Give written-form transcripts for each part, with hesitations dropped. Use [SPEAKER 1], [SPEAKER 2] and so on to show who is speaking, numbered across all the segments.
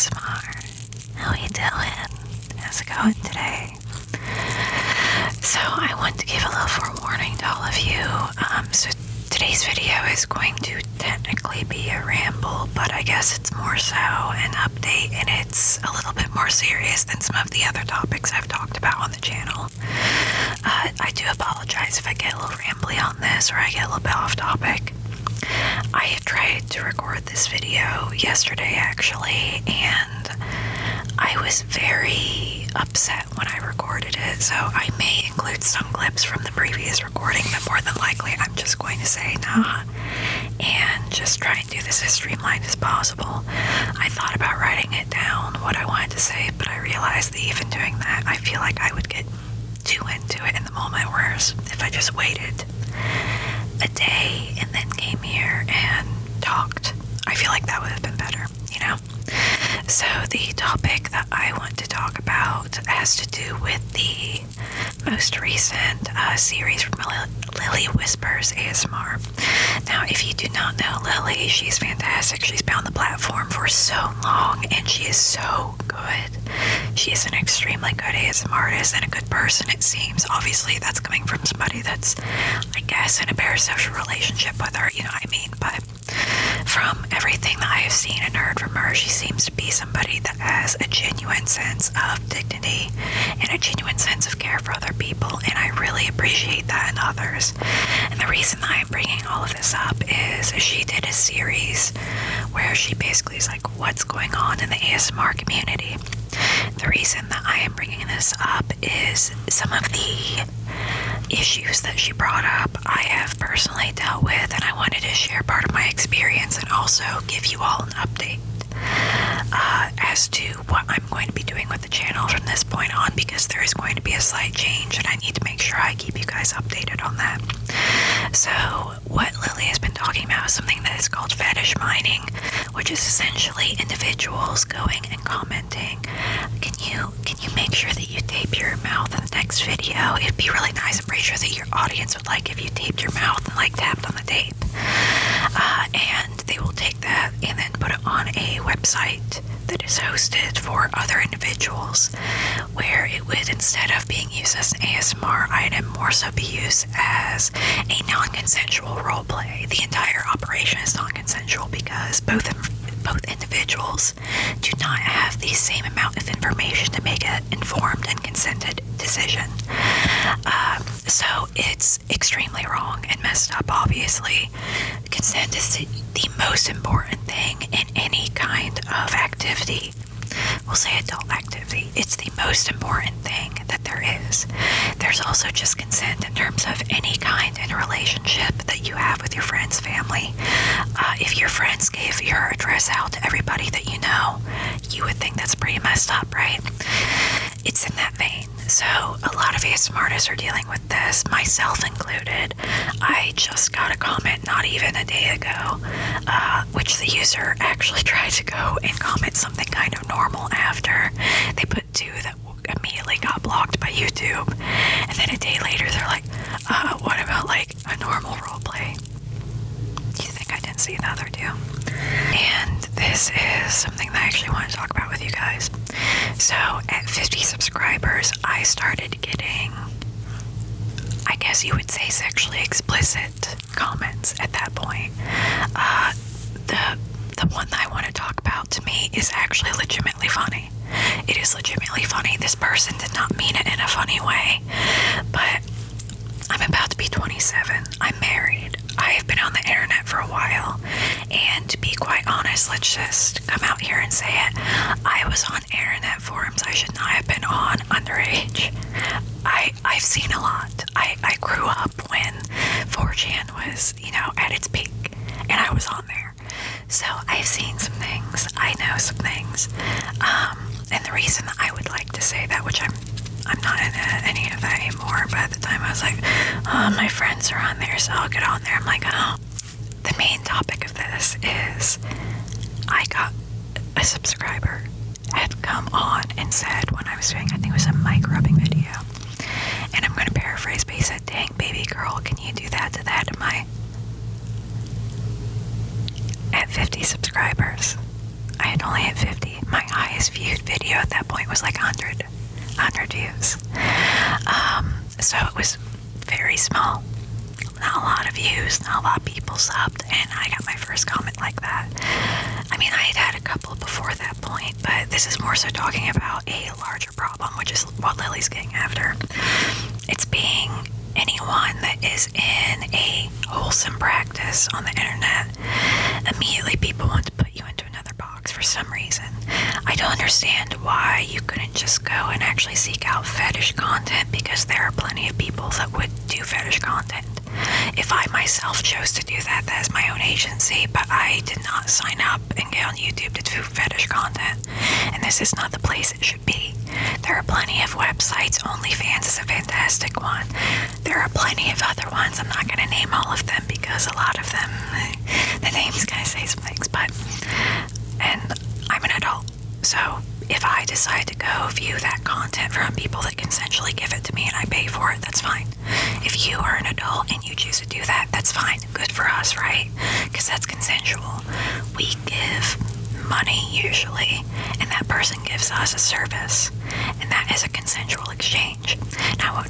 [SPEAKER 1] ASMR. How you doing? How's it going today? So I want to give a little forewarning to all of you. So today's video is going to technically be a ramble, but I guess it's more so an update, and it's a little bit more serious than some of the other topics I've talked about on the channel. I do apologize if I get a little rambly on this or I get a little bit off topic. I had tried to record this video yesterday actually, and I was very upset when I recorded it, so I may include some clips from the previous recording, but more than likely I'm just going to say nah and just try and do this as streamlined as possible. I thought about writing it down, what I wanted to say, but I realized that even doing that, I feel like I would get too into it in the moment, whereas if I just waited a day and then came here and talked, I feel like that would have been better, you know? So the topic that I want to talk about has to do with the most recent series from Lily Whispers ASMR. Now, if you do not know Lily, she's fantastic. She's been on the platform for so long, and she is so good. She is an extremely good ASMRtist and a good person, it seems. Obviously, that's coming from somebody that's, I guess, in a parasocial relationship with her, you know what I mean? But from everything that I have seen and heard from her, she seems to be somebody that has a genuine sense of dignity and a genuine sense of care for other people, and I really appreciate that in others. And the reason that I'm bringing all of this up is she did a series where she basically is like, what's going on in the ASMR community? The reason that I am bringing this up is some of the issues that she brought up I have personally dealt with, and I wanted to share part of my experience and also give you all an update as to what I'm going to be doing with the channel from this point on, because there is going to be a slight change and I need to make sure I keep you guys updated on that. So what Lily has been talking about is something that is called fetish mining, which is essentially individuals going and commenting, can you make sure that you tape your mouth in the next video? It'd be really nice. I'm pretty sure that your audience would like if you taped your mouth and like tapped on the tape. And they will take that and then put it on a website that is hosted for other individuals, where it would, instead of being used as an ASMR item, more so be used as a non-consensual role play. The entire operation is non-consensual because both individuals do not have the same amount of information to make an informed and consented decision. So it's extremely wrong and messed up, obviously. Consent is the most important thing in any kind of activity. We'll say adult activity. It's the most important thing that there is. There's also just consent in terms of any kind in a relationship that you have with your friends, family. If your friends gave your address out to everybody that you know, you would think that's pretty messed up, right? It's in that vein. So a lot of ASMRtists are dealing with this, myself included. I just got a comment not even a day ago, which the user actually tried to go and comment something kind of normal after. They put two that immediately got blocked by YouTube. And then a day later they're like, what about like a normal roleplay? You think I didn't see the other two? And this is something that I actually want to talk about with you guys. So at 50 subscribers, I started getting, I guess you would say, sexually explicit comments at that point. The one that I want to talk about, to me, is actually legitimately funny. It is legitimately funny. This person did not mean it in a funny way, but I'm about to be 27. I'm married. I have been on the internet for a while, and to be quite honest, let's just come out here and say it. I was on internet forums I should not have been on underage. I've seen a lot. I grew up when 4chan was, you know, at its peak, and I was on there. So I've seen some things. I know some things. And the reason that I would like to say that, which I'm not into any of that anymore, but at the time I was like, oh, my friends are on there, so I'll get on there. I'm like, oh. The main topic of this is I got a subscriber had come on and said, when I was doing, I think it was a mic rubbing video, and I'm going to paraphrase, but he said, dang, baby girl, can you do that to that? Am I at 50 subscribers? I had only hit 50. My highest viewed video at that point was like 100 views. So it was very small. Not a lot of views, not a lot of people subbed, and I got my first comment like that. I mean, I had a couple before that point, but this is more so talking about a larger problem, which is what Lily's getting after. It's being anyone that is in a wholesome practice on the internet. Immediately people want to put you into another box for some reason. I don't understand why you couldn't just go and actually seek out fetish content, because there are plenty of people that would do fetish content. If I myself chose to do that, that is my own agency, but I did not sign up and get on YouTube to do fetish content, and this is not the place it should be. There are plenty of websites. OnlyFans is a fantastic one. There are plenty of other ones. I'm not going to name all of them because a lot of them, the names kind of say some things, and I'm an adult, so if I decide to go view that content from people that consensually give it to me and I pay for it, that's fine. If you are an adult and you choose to do that, that's fine. Good for us, right? Because that's consensual. We give money usually, and that person gives us a service, and that is a consensual exchange. Now,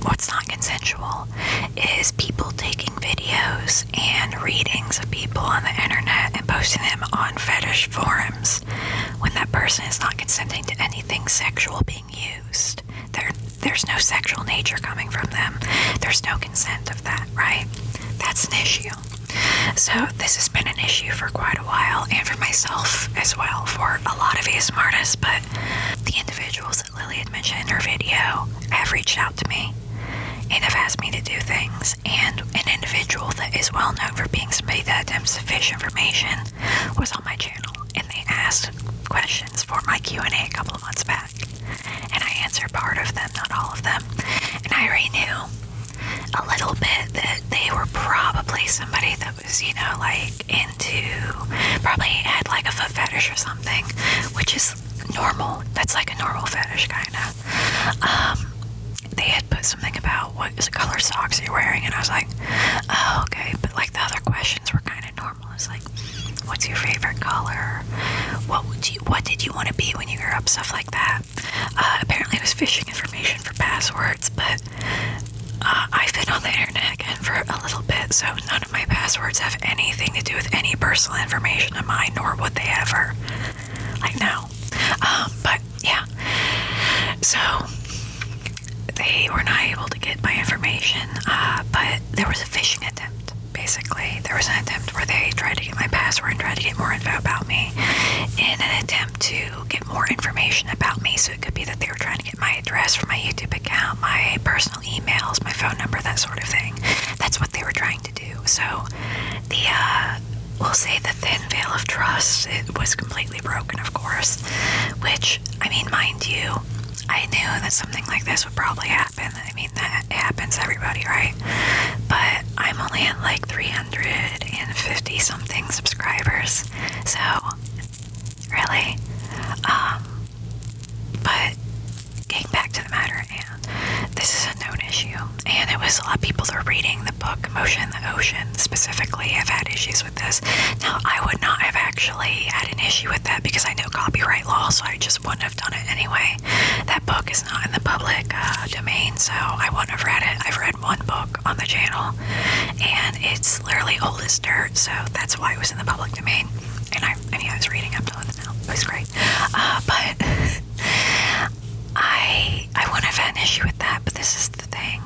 [SPEAKER 1] what's not consensual is people taking videos and readings of people on the internet and posting them on fetish forums when that person is not consenting to anything sexual being used. There's no sexual nature coming from them. There's no consent of that, right? That's an issue. So this has been an issue for quite a while, and for myself as well, for a lot of ASMRtists, but the individuals that Lily had mentioned in her video have reached out to me and have asked me to do things, and an individual that is well known for being somebody that attempts to fish information was on my channel, and they asked questions for my Q&A a couple of months back, and I answered part of them, not all of them, and I already knew a little bit that they were probably somebody that was, like probably had like a foot fetish or something, which is normal. That's like a normal fetish, kind of. They had put something about what color socks you're wearing, and I was like, oh, okay, but like the other questions were kind of normal. It's like, what's your favorite color? What did you want to be when you grew up? Stuff like that. Apparently it was phishing information for passwords, but I've been on the internet again for a little bit, so none of my passwords have anything to do with any personal information of mine, nor would they ever. Like, no. But yeah. So they were not able to get my information, but there was a phishing attempt, basically. There was an attempt where they tried to get my password and tried to get more info about me in an attempt to get more information about me. So it could be that they were trying to get my address for my YouTube account, my personal emails, my phone number, that sort of thing. That's what they were trying to do. So we'll say the thin veil of trust, it was completely broken, of course, which, I mean, mind you, I knew that something like this would probably happen. I mean, that happens to everybody, right? But I'm only at like 350 something subscribers, so really, but getting back to the matter at hand, this is a known issue, and it was a lot of people that are reading the book Motion in the Ocean specifically have had issues with this. Now, I would not have actually had an issue with that because I know copyright law, so I just wouldn't have done it anyway. That book is not in the public domain, so I wouldn't have read it. I've read one book on the channel, and it's literally old as dirt, so that's why it was in the public domain. And I was reading up to it now. It was great. But I wouldn't have had an issue with that, but this is the thing.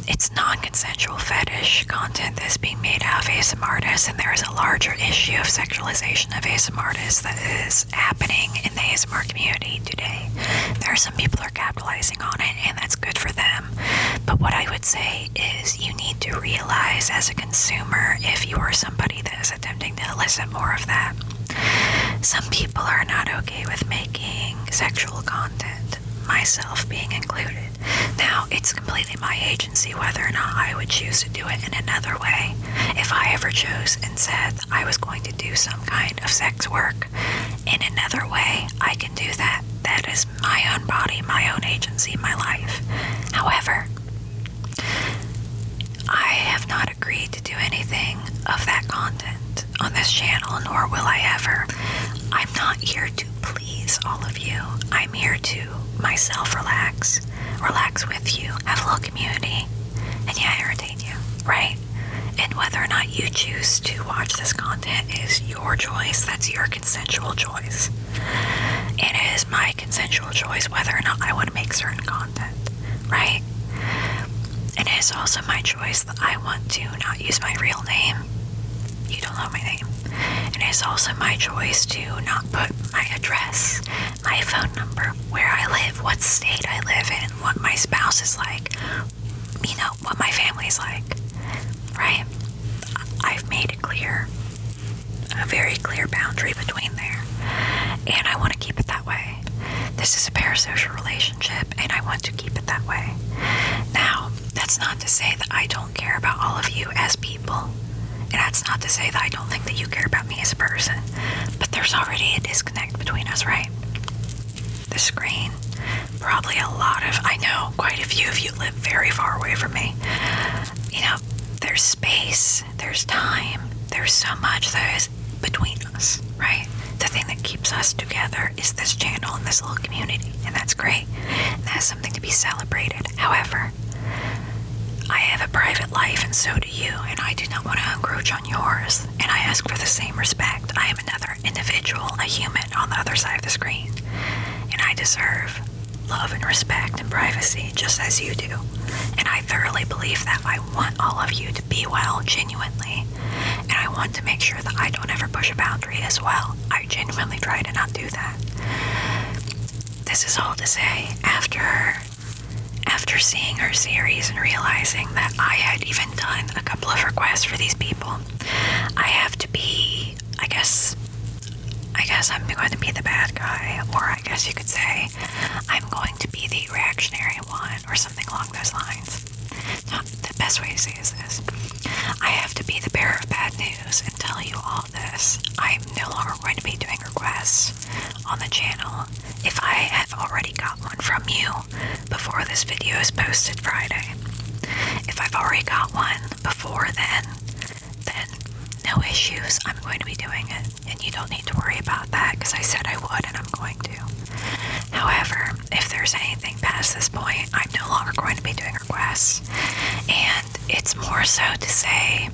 [SPEAKER 1] It's non-consensual fetish content that's being made out of ASMRtists, and there is a larger issue of sexualization of ASMRtists that is happening in the ASMR community today. There are some people who are capitalizing on it, and that's good for them. But what I would say is you need to realize as a consumer, if you are somebody that is attempting to elicit more of that, some people are not okay with making sexual content, myself being included. Now, it's completely my agency whether or not I would choose to do it in another way. If I ever chose and said I was going to do some kind of sex work in another way, I can do that. That is my own body, my own agency, my life. However, I have not agreed to do anything of that content on this channel, nor will I ever. I'm not here to please please all of you. I'm here to myself relax with you, have a little community, and yeah, irritate you, right? And whether or not you choose to watch this content is your choice. That's your consensual choice. It is my consensual choice whether or not I want to make certain content, right? And it is also my choice that I want to not use my real name. You don't know my name. And it is also my choice to not put my address, my phone number, where I live, what state I live in, what my spouse is like, you know, what my family's like, right? I've made it clear, a very clear boundary between there, and I want to keep it that way. This is a parasocial relationship, and I want to keep it that way. Now, that's not to say that I don't care about all of you as people. And that's not to say that I don't think that you care about me as a person. But there's already a disconnect between us, right? The screen. Probably a lot of, I know quite a few of you live very far away from me. You know, there's space, there's time, there's so much that is between us, right? The thing that keeps us together is this channel and this little community. And that's great. And that's something to be celebrated. However, I have a private life, and so do you, and I do not want to encroach on yours, and I ask for the same respect. I am another individual, a human on the other side of the screen, and I deserve love and respect and privacy just as you do. And I thoroughly believe that. I want all of you to be well, genuinely, and I want to make sure that I don't ever push a boundary as well. I genuinely try to not do that. This is all to say, after seeing her series and realizing that I had even done a couple of requests for these people, I have to be, I guess I'm going to be the bad guy, or I guess you could say I'm going to be the reactionary one, or something along those lines. Not the best way to say is this. I have to be the bearer of bad news and tell you all this. I'm no longer going to be doing requests on the channel. If I have already got one from you before this video is posted Friday, if I've already got one before then no issues, I'm going to be doing it, and you don't need to worry about that because I said I would and I'm going to. However, if there's anything past this point, I'm no longer going to be doing requests, and it's more so to say,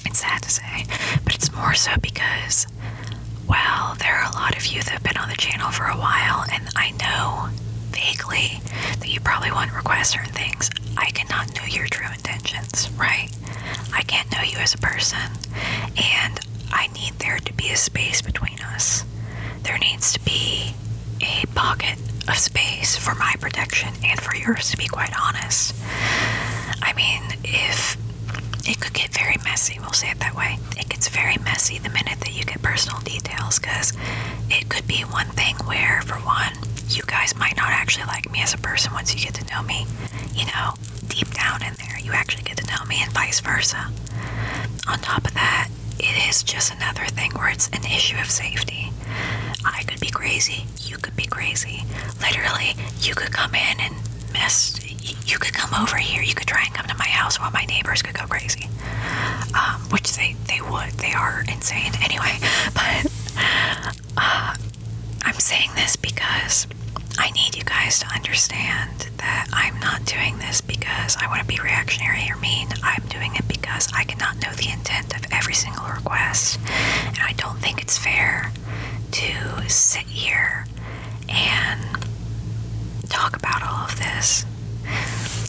[SPEAKER 1] it's sad to say, but it's more so because, well, there are a lot of you that have been on the channel for a while, and I know vaguely that you probably want to request certain things. I cannot know your true intentions, right? I can't know you as a person, and I need there to be a space between us. There needs to be a pocket of space for my protection and for yours, to be quite honest. I mean, if it could get very messy, we'll say it that way. It gets very messy the minute that you get personal details, because it could be one thing where, for one, you guys might not actually like me as a person once you get to know me. You know, deep down in there, you actually get to know me, and vice versa. On top of that, it is just another thing where it's an issue of safety. I could be crazy, you could be crazy. Literally, you could come in and mess, you could come over here, you could try and come to my house while my neighbors could go crazy. Which they would, they are insane anyway. But I'm saying this because I need you guys to understand that I'm not doing this because I want to be reactionary or mean. I'm doing it because I cannot know the intent of every single request. And I don't think it's fair to sit here and talk about all of this.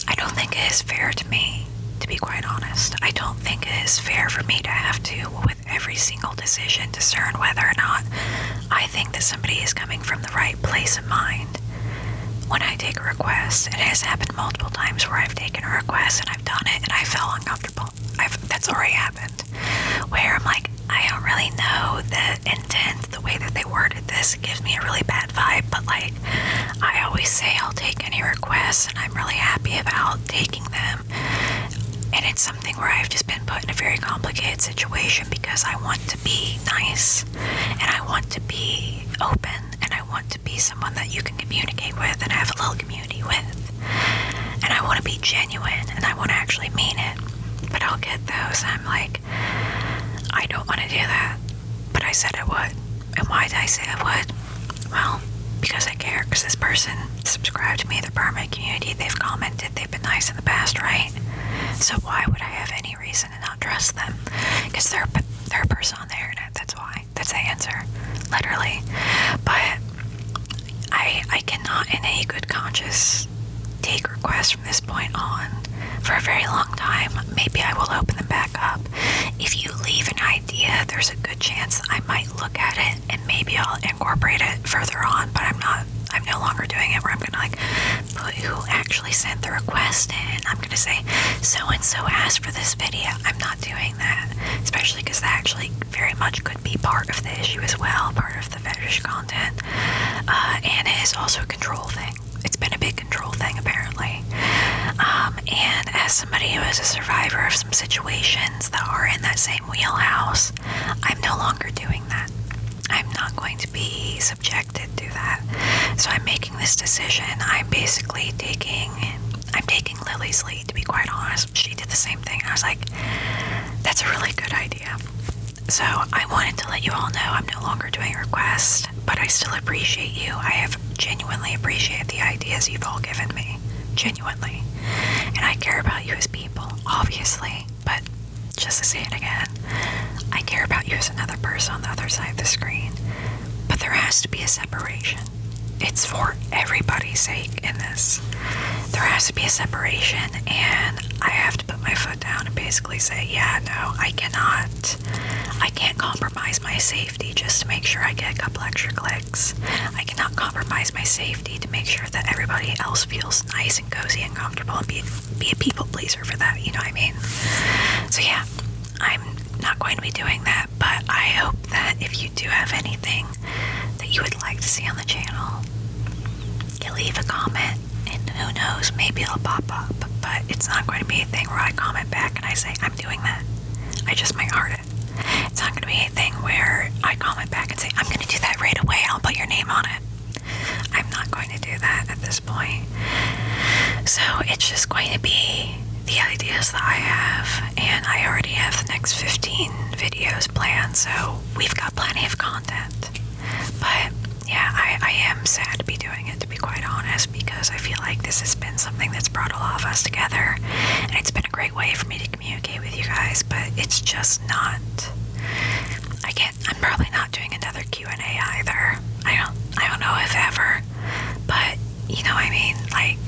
[SPEAKER 1] I don't think it is fair to me, to be quite honest. I don't think it is fair for me to have to, with every single decision, discern whether or not I think that somebody is coming from the right place of mind when I take a request. And it has happened multiple times where I've taken a request and I've done it and I felt uncomfortable. That's already happened. Where I'm like, I don't really know the intent, the way that they worded this. It gives me a really bad vibe, but like, I always say I'll take any requests and I'm really happy about taking them. And it's something where I've just been put in a very complicated situation because I want to be nice and I want to be open and I want to be someone that you can communicate with and have a little community with. And I want to be genuine and I want to actually mean it. But I'll get those and I'm like, I don't want to do that. But I said I would. And why did I say I would? Well, because I care, because this person subscribed to me, they're part of my community, they've commented, they've been nice in the past, right? So why would I have any reason to not trust them? Because they're a person on the internet, that's why. That's the answer, literally. But I cannot in any good conscience take requests from this point on for a very long time. Maybe I will open them back up. If you leave an idea, there's a good chance that I might look at it and maybe I'll incorporate it further on, but I'm no longer doing it where I'm gonna like put who actually sent the request in. I'm gonna say so-and-so asked for this video. I'm not doing that, especially because that actually very much could be part of the issue as well, part of the fetish content. And it is also a control thing. It's been a big control thing, apparently. And as somebody who is a survivor of some situations that are in that same wheelhouse, I'm no longer doing that. I'm not going to be subjected to that. So I'm making this decision. I'm basically taking Lily's lead, to be quite honest. She did the same thing. I was like, that's a really good idea. So I wanted to let you all know I'm no longer doing requests, but I still appreciate you. I have genuinely appreciated the ideas you've all given me. Genuinely. And I care about you as people, obviously, but just to say it again, I care about you as another person on the other side of the screen. But there has to be a separation. It's for everybody's sake in this. There has to be a separation, and I have to put my foot down and basically say, yeah, no, I can't compromise my safety just to make sure I get a couple extra clicks. I cannot compromise my safety to make sure that everybody else feels nice and cozy and comfortable and be a people pleaser for that, you know what I mean? So yeah, I'm not going to be doing that, but I hope that if you do have anything that you would like to see on the channel, you leave a comment, and who knows, maybe it'll pop up, but it's not going to be a thing where I comment back and I say, I'm doing that. I just might heart it. It's not going to be a thing where I comment back and say, I'm going to do that right away, I'll put your name on it. I'm not going to do that at this point. So it's just going to be the ideas that I have, and I already have the next 15 videos planned, so we've got plenty of content. But yeah, I am sad to be doing it, to be quite honest, because I feel like this has been something that's brought a lot of us together, and it's been a great way for me to communicate with you guys, but it's just not, I'm probably not doing another Q&A either. I don't know if ever, but you know what I mean, like,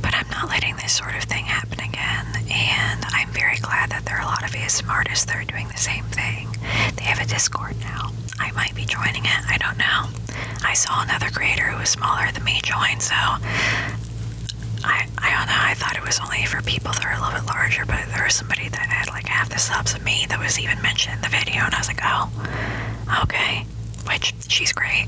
[SPEAKER 1] but I'm not letting this sort of thing happen again, and I'm very glad that there are a lot of ASMRtists that are doing the same thing. They have a Discord now. I might be joining it, I don't know. I saw another creator who was smaller than me join, so I don't know, I thought it was only for people that are a little bit larger, but there was somebody that had like half the subs of me that was even mentioned in the video, and I was like, oh, okay, which, she's great.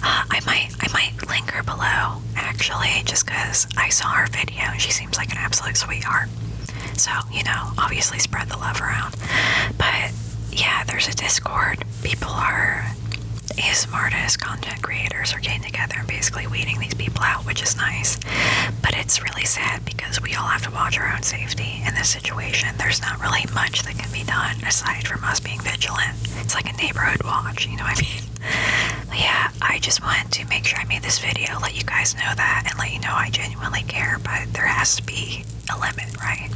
[SPEAKER 1] I might link her below, actually, just because I saw her video and she seems like an absolute sweetheart. So, you know, obviously spread the love around. But yeah, there's a Discord. People are ASMRtist content creators are getting together and basically weeding these people out, which is nice. But it's really sad because we all have to watch our own safety in this situation. There's not really much that can be done aside from us being vigilant. It's like a neighborhood watch, you know what I mean? But yeah, I just wanted to make sure I made this video, let you guys know that, and let you know I genuinely care, but there has to be a limit, right?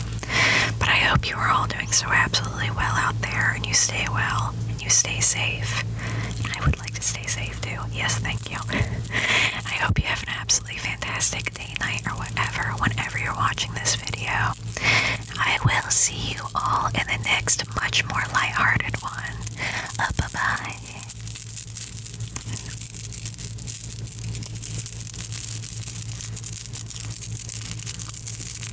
[SPEAKER 1] But I hope you are all doing so absolutely well out there, and you stay well, and you stay safe. I would like to stay safe too. Yes, thank you. I hope you have an absolutely fantastic day, night, or whatever, whenever you're watching this video. I will see you all in the next much more lighthearted